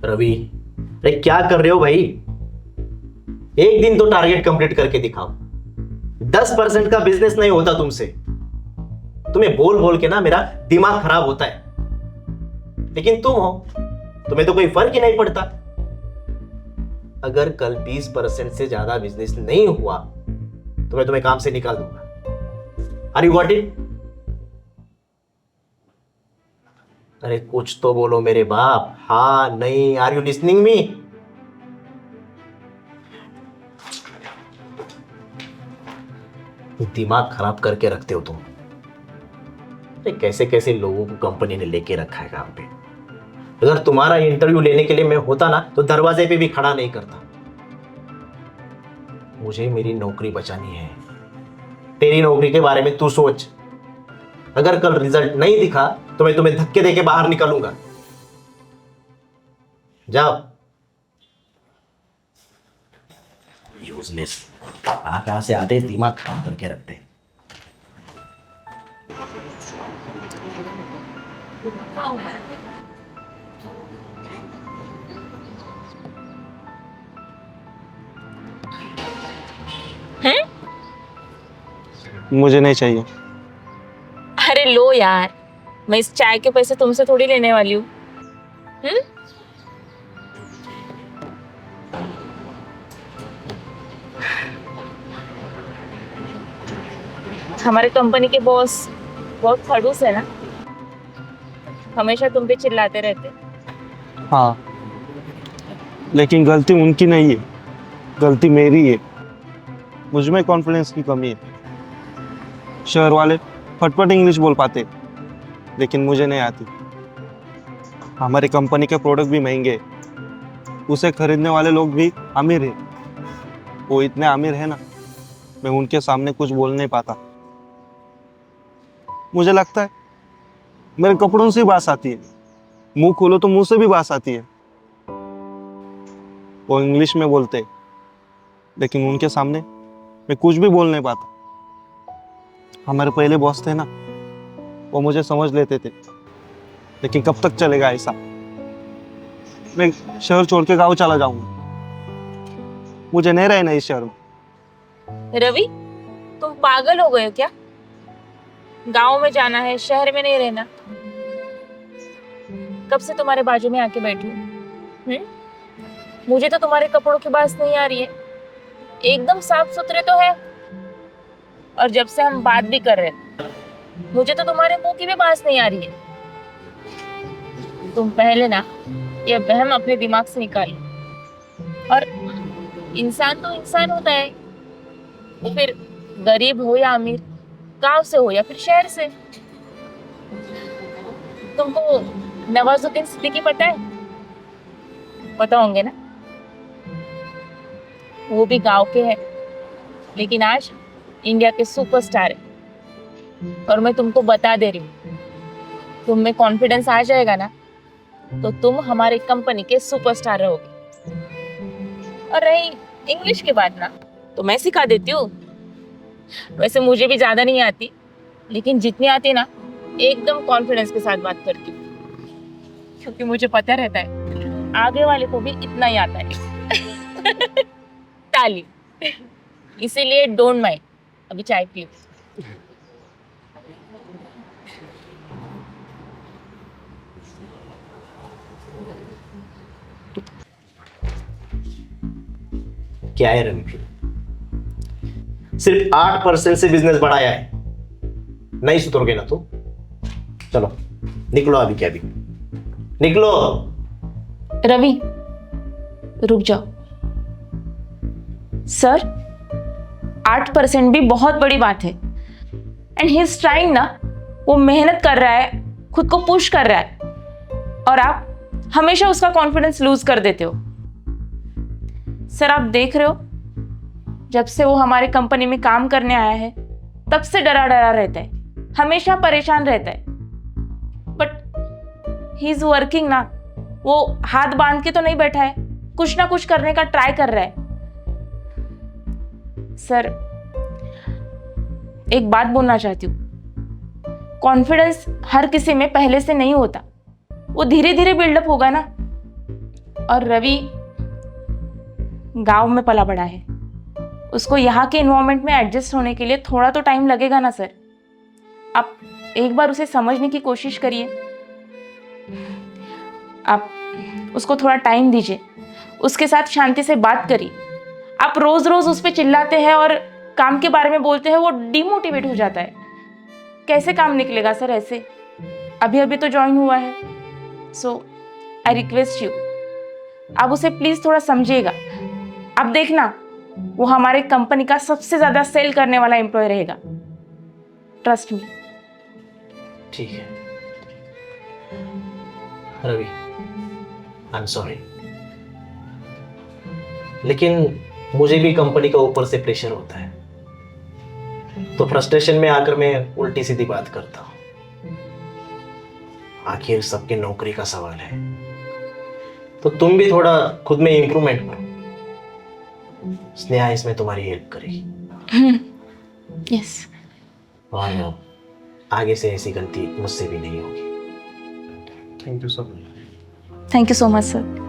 रवि, अरे क्या कर रहे हो भाई? एक दिन तो टारगेट कंप्लीट करके दिखाओ। 10% का बिजनेस नहीं होता तुमसे। तुम्हें बोल बोल के ना मेरा दिमाग खराब होता है। लेकिन तुम हो, तुम्हें तो कोई फर्क ही नहीं पड़ता। अगर कल 20% से ज्यादा बिजनेस नहीं हुआ तो मैं तुम्हें काम से निकाल दूंगा। Are you got it? अरे कुछ तो बोलो मेरे बाप। हाँ नहीं, आर यू लिसनिंग मी? दिमाग खराब करके रखते हो तुम। अरे कैसे कैसे लोगों को कंपनी ने लेके रखा है काम पे। अगर तुम्हारा इंटरव्यू लेने के लिए मैं होता ना तो दरवाजे पे भी खड़ा नहीं करता। मुझे मेरी नौकरी बचानी है। तेरी नौकरी के बारे में तू सोच। अगर कल रिजल्ट नहीं दिखा तो मैं तुम्हें धक्के देके बाहर निकालूंगा। जाओ। यूजलेस। कहां से आते, दिमाग खराब करके रखते। हैं? मुझे नहीं चाहिए। अरे लो यार, मैं इस चाय के पैसे तुमसे थोड़ी लेने वाली हूँ। हमारे कंपनी के बॉस बहुत खड़ूस है ना, हमेशा तुम पे चिल्लाते रहते। हाँ, लेकिन गलती उनकी नहीं है, गलती मेरी है। मुझ में कॉन्फिडेंस की कमी है। शहर वाले फटफट इंग्लिश बोल पाते, लेकिन मुझे नहीं आती। हमारी कंपनी के प्रोडक्ट भी महंगे हैं, उसे खरीदने वाले लोग भी अमीर हैं। वो इतने अमीर है ना, मैं उनके सामने कुछ बोल नहीं पाता। मुझे लगता है मेरे कपड़ों से बास आती है, मुंह खोलो तो मुंह से भी बास आती है। वो इंग्लिश में बोलते, लेकिन उनके सामने मैं कुछ भी बोल नहीं पाता। हमारे पहले बॉस थे ना, वो मुझे समझ लेते थे, लेकिन कब तक चलेगा ऐसा? मैं शहर छोड़ के गांव चला जाऊंगा। मुझे नहीं रहना इस शहर में। रवि, तुम पागल हो गए हो क्या? गांव में जाना है, शहर में नहीं रहना। कब से तुम्हारे बाजू में आके बैठी हूँ? मुझे तो तुम्हारे कपड़ों की बात नहीं आ रही है। एकदम साफ सुथरे तो है, और जब से हम बात भी कर रहे हैं मुझे तो तुम्हारे मुंह की भी बात नहीं आ रही है। तुम पहले ना ये वहम अपने दिमाग से निकालो। और इंसान तो इंसान होता है, वो फिर गरीब हो या अमीर, गांव से हो या फिर शहर से। तुमको नवाजुद्दीन सिद्दीकी पता है? पता होंगे ना। वो भी गांव के हैं, लेकिन आज इंडिया के सुपरस्टार है। और मैं तुमको बता दे रही हूँ, तुम में कॉन्फिडेंस आ जाएगा ना तो तुम हमारी कंपनी के सुपरस्टार रहोगे। और रही इंग्लिश की बात ना, तो मैं सिखा देती हूँ। वैसे मुझे भी ज्यादा नहीं आती, लेकिन जितनी आती ना एकदम कॉन्फिडेंस के साथ बात करती हूँ, क्योंकि मुझे पता रहता है आगे वाले को भी इतना ही आता है। ताली। इसीलिए डोंट माइंड। अभी चाय पियो। क्या है रणवीर? सिर्फ 8% से बिजनेस बढ़ाया है। नहीं सुधरोगे ना तो चलो निकलो अभी। क्या अभी निकलो। रवि, रुक जाओ। सर, 8% भी बहुत बड़ी बात है। एंड ही इज ट्राइंग ना, वो मेहनत कर रहा है, खुद को पुश कर रहा है, और आप हमेशा उसका कॉन्फिडेंस लूज कर देते हो। सर, आप देख रहे हो, जब से वो हमारे कंपनी में काम करने आया है तब से डरा डरा रहता है, हमेशा परेशान रहता है। बट ही इज वर्किंग ना, वो हाथ बांध के तो नहीं बैठा है, कुछ ना कुछ करने का ट्राई कर रहा है। सर, एक बात बोलना चाहती हूँ, कॉन्फिडेंस हर किसी में पहले से नहीं होता, वो धीरे धीरे बिल्डअप होगा ना। और रवि गांव में पला बड़ा है, उसको यहाँ के इन्वायरमेंट में एडजस्ट होने के लिए थोड़ा तो टाइम लगेगा ना सर। आप एक बार उसे समझने की कोशिश करिए, आप उसको थोड़ा टाइम दीजिए, उसके साथ शांति से बात करिए। आप रोज रोज उस पर चिल्लाते हैं और काम के बारे में बोलते हैं, वो डिमोटिवेट हो जाता है। कैसे काम निकलेगा सर ऐसे? अभी अभी तो ज्वाइन हुआ है। सो आई रिक्वेस्ट यू, आप उसे प्लीज थोड़ा समझिएगा। आप देखना, वो हमारे कंपनी का सबसे ज्यादा सेल करने वाला एम्प्लॉय रहेगा, ट्रस्ट मी। ठीक है रवि, आई एम सॉरी, लेकिन मुझे भी कंपनी का ऊपर से प्रेशर होता है, तो फ्रस्ट्रेशन में आकर मैं उल्टी सीधी बात करता हूं। आखिर सबके नौकरी का सवाल है, तो तुम भी थोड़ा खुद में इंप्रूवमेंट करो। स्नेहा इसमें तुम्हारी हेल्प करेगी। यस। और आगे से ऐसी गलती मुझसे भी नहीं होगी। Thank you sir. Thank you so much sir.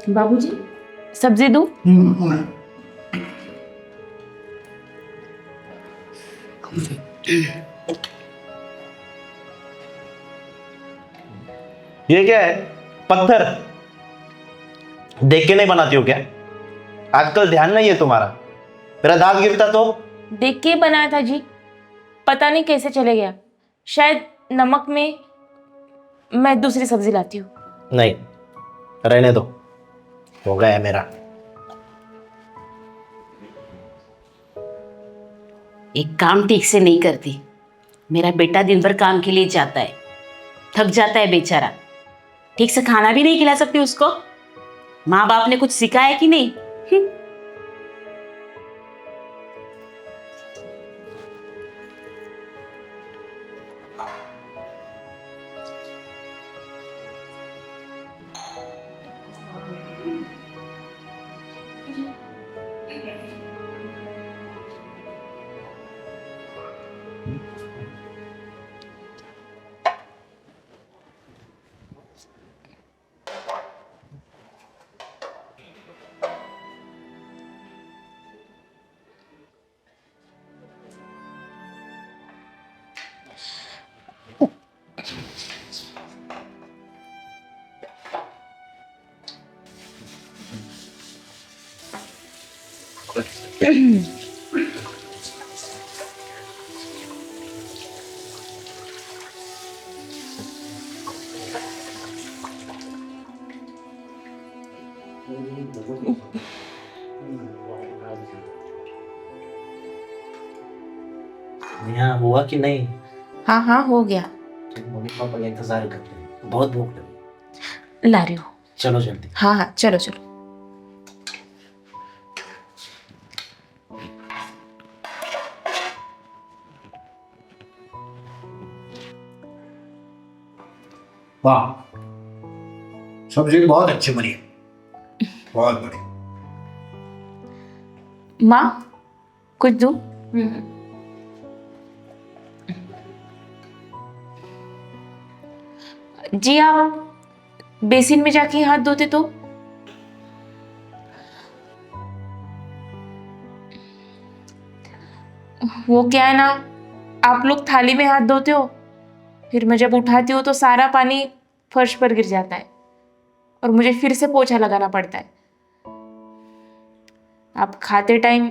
बाबूजी, सब्जी दूं? ये क्या है? पत्थर देख के नहीं बनाती हो क्या? आजकल ध्यान नहीं है तुम्हारा। मेरा दांत गिरता तो? देख के बनाया था जी, पता नहीं कैसे चले गया। शायद नमक में। मैं दूसरी सब्जी लाती हूँ। नहीं, रहने दो, हो गया है मेरा। एक काम ठीक से नहीं करती। मेरा बेटा दिन भर काम के लिए जाता है, थक जाता है बेचारा। ठीक से खाना भी नहीं खिला सकती उसको। माँ बाप ने कुछ सिखाया कि नहीं? यहाँ हुआ कि नहीं? हाँ हाँ, हो गया। मम्मी पापा का इंतजार कर रहे हैं, बहुत भूख लगी। ला रही हूँ। चलो जल्दी। हाँ हाँ, चलो चलो। वाह, सब्जी बहुत अच्छी बनी है, बहुत बढ़िया। माँ, कुछ दूँ? जी, आप बेसिन में जाके हाथ धोते तो? वो क्या है ना, आप लोग थाली में हाथ धोते हो, फिर मैं जब उठाती हूँ तो सारा पानी फर्श पर गिर जाता है और मुझे फिर से पोछा लगाना पड़ता है। आप खाते टाइम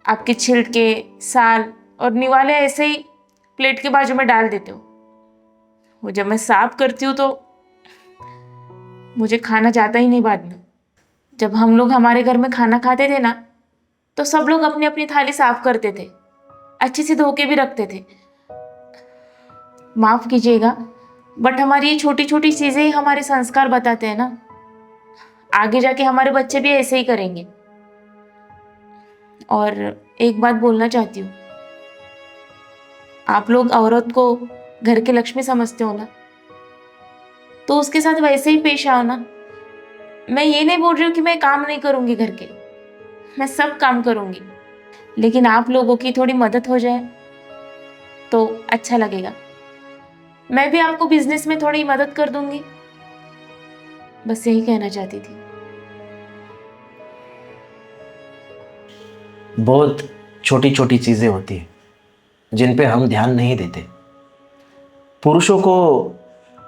आपके छिलके, साल और निवाले ऐसे ही प्लेट के बाजू में डाल देते हो। वो जब मैं साफ करती हूँ तो मुझे खाना जाता ही नहीं बाद में। जब हम लोग हमारे घर में खाना खाते थे ना, तो सब लोग अपनी अपनी थाली साफ करते थे, अच्छे से धो के भी रखते थे। माफ कीजिएगा, बट हमारी ये छोटी छोटी चीजें ही हमारे संस्कार बताते हैं ना। आगे जाके हमारे बच्चे भी ऐसे ही करेंगे। और एक बात बोलना चाहती हूँ, आप लोग औरत को घर की लक्ष्मी समझते हो ना, तो उसके साथ वैसे ही पेश आओ ना। मैं ये नहीं बोल रही हूँ कि मैं काम नहीं करूंगी घर के, मैं सब काम करूंगी, लेकिन आप लोगों की थोड़ी मदद हो जाए तो अच्छा लगेगा। मैं भी आपको बिजनेस में थोड़ी मदद कर दूंगी, बस यही कहना चाहती थी। बहुत छोटी छोटी चीजें होती हैं जिन पे हम ध्यान नहीं देते। पुरुषों को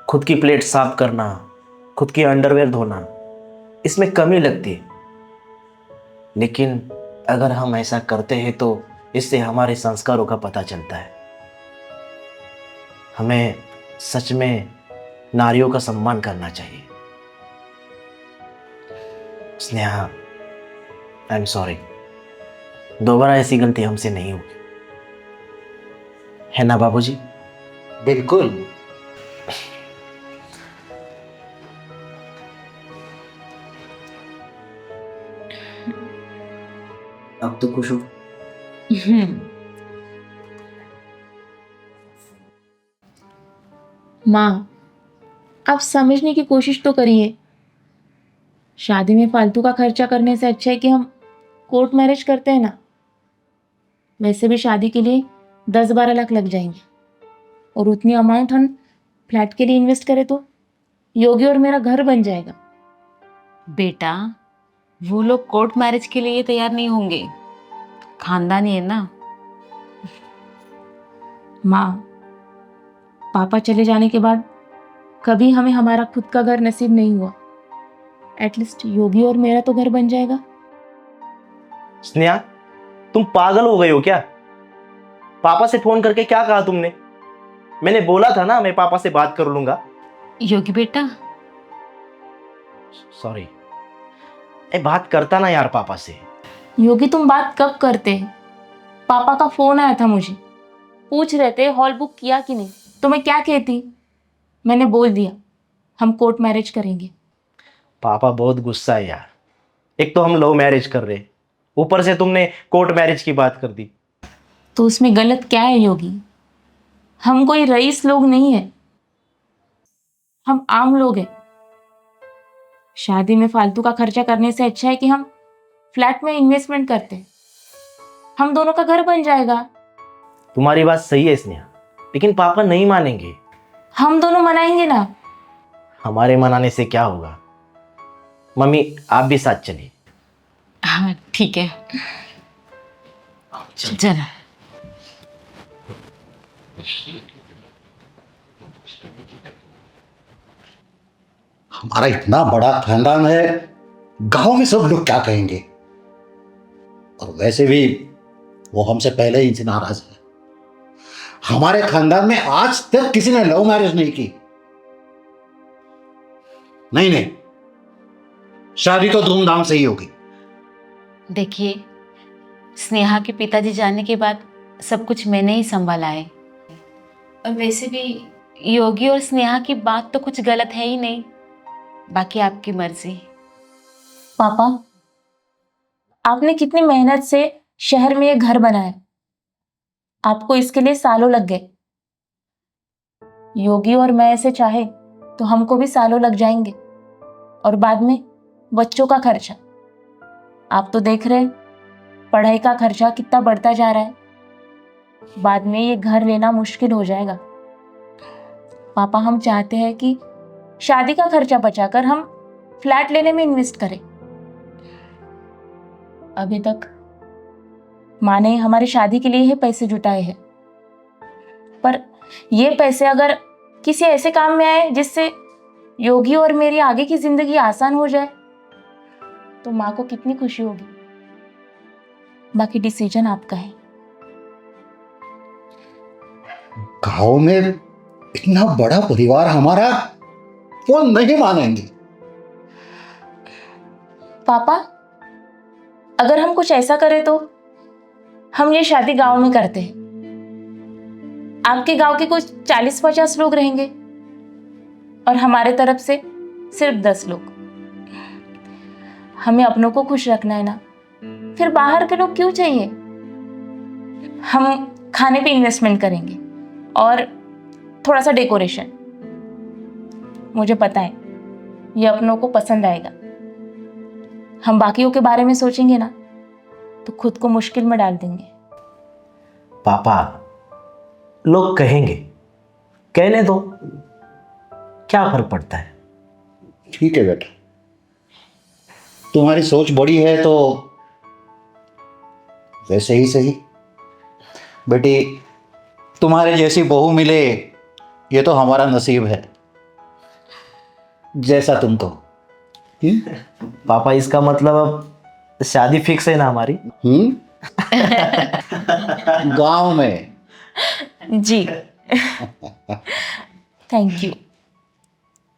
खुद की प्लेट साफ करना, खुद की अंडरवेयर धोना, इसमें कमी लगती है, लेकिन अगर हम ऐसा करते हैं तो इससे हमारे संस्कारों का पता चलता है। हमें सच में नारियों का सम्मान करना चाहिए। स्नेहा, आई एम सॉरी, दोबारा ऐसी गलती हमसे नहीं होगी, है ना बाबूजी? बिल्कुल। अब तो खुश हो? माँ, आप समझने की कोशिश तो करिए। शादी में फालतू का खर्चा करने से अच्छा है कि हम कोर्ट मैरिज करते हैं ना। वैसे भी शादी के लिए 10-12 लाख लग जाएंगे, और उतनी अमाउंट हम फ्लैट के लिए इन्वेस्ट करें तो योगी और मेरा घर बन जाएगा। बेटा, वो लोग कोर्ट मैरिज के लिए तैयार नहीं होंगे, खानदानी है ना। माँ, पापा चले जाने के बाद कभी हमें हमारा खुद का घर नसीब नहीं हुआ, एटलीस्ट योगी और मेरा तो घर बन जाएगा। स्नेहा, तुम पागल हो गए हो क्या? पापा से फोन करके क्या कहा तुमने? मैंने बोला था ना मैं पापा से बात कर लूंगा। योगी बेटा, सॉरी, बात करता ना यार पापा से। योगी, तुम बात कब करते हैं? पापा का फोन आया था मुझे, पूछ रहे थे हॉल बुक किया कि नहीं, तो मैं क्या कहती? मैंने बोल दिया हम कोर्ट मैरिज करेंगे। पापा बहुत गुस्सा है यार। एक तो हम लव मैरिज कर रहे, ऊपर से तुमने कोर्ट मैरिज की बात कर दी। तो उसमें गलत क्या है योगी? हम कोई रईस लोग नहीं है, हम आम लोग हैं। शादी में फालतू का खर्चा करने से अच्छा है कि हम फ्लैट में इन्वेस्टमेंट करते हैं, हम दोनों का घर बन जाएगा। तुम्हारी बात सही है स्नेहा, लेकिन पापा नहीं मानेंगे। हम दोनों मनाएंगे ना। हमारे मनाने से क्या होगा? मम्मी, आप भी साथ चलिए। हाँ ठीक है, चलो। हमारा इतना बड़ा खानदान है, गांव में सब लोग क्या कहेंगे? और वैसे भी वो हमसे पहले ही इनसे नाराज है। हमारे खानदान में आज तक किसी ने लव मैरिज नहीं की। नहीं नहीं, शादी तो धूमधाम से ही होगी। देखिए, स्नेहा के पिताजी जाने के बाद सब कुछ मैंने ही संभाला है। और वैसे भी योगी और स्नेहा की बात तो कुछ गलत है ही नहीं, बाकी आपकी मर्जी। पापा, आपने कितनी मेहनत से शहर में ये घर बनाया, आपको इसके लिए सालों लग गए। योगी और मैं ऐसे चाहे तो हमको भी सालों लग जाएंगे। और बाद में बच्चों का खर्चा, आप तो देख रहे हैं पढ़ाई का खर्चा कितना बढ़ता जा रहा है। बाद में ये घर लेना मुश्किल हो जाएगा। पापा, हम चाहते हैं कि शादी का खर्चा बचाकर हम फ्लैट लेने में इन्वेस्ट करें। अभी तक माँ ने हमारी शादी के लिए ही पैसे जुटाए हैं, पर ये पैसे अगर किसी ऐसे काम में आए जिससे योगी और मेरी आगे की जिंदगी आसान हो जाए तो माँ को कितनी खुशी होगी। बाकी डिसीजन आपका है। गांव में इतना बड़ा परिवार हमारा, वो नहीं मानेंगे। पापा, अगर हम कुछ ऐसा करें तो हम ये शादी गांव में करते हैं। आपके गांव के कुछ 40-50 लोग रहेंगे और हमारे तरफ से सिर्फ 10 लोग। हमें अपनों को खुश रखना है ना, फिर बाहर के लोग क्यों चाहिए। हम खाने पे इन्वेस्टमेंट करेंगे और थोड़ा सा डेकोरेशन। मुझे पता है ये अपनों को पसंद आएगा। हम बाकियों के बारे में सोचेंगे ना तो खुद को मुश्किल में डाल देंगे। पापा, लोग कहेंगे, कहने दो, क्या फर्क पड़ता है। ठीक है बेटा, तुम्हारी सोच बड़ी है तो वैसे ही सही। बेटी, तुम्हारे जैसी बहू मिले ये तो हमारा नसीब है, जैसा तुम तो। पापा, इसका मतलब अब शादी फिक्स है ना हमारी? गांव में। जी। Thank you.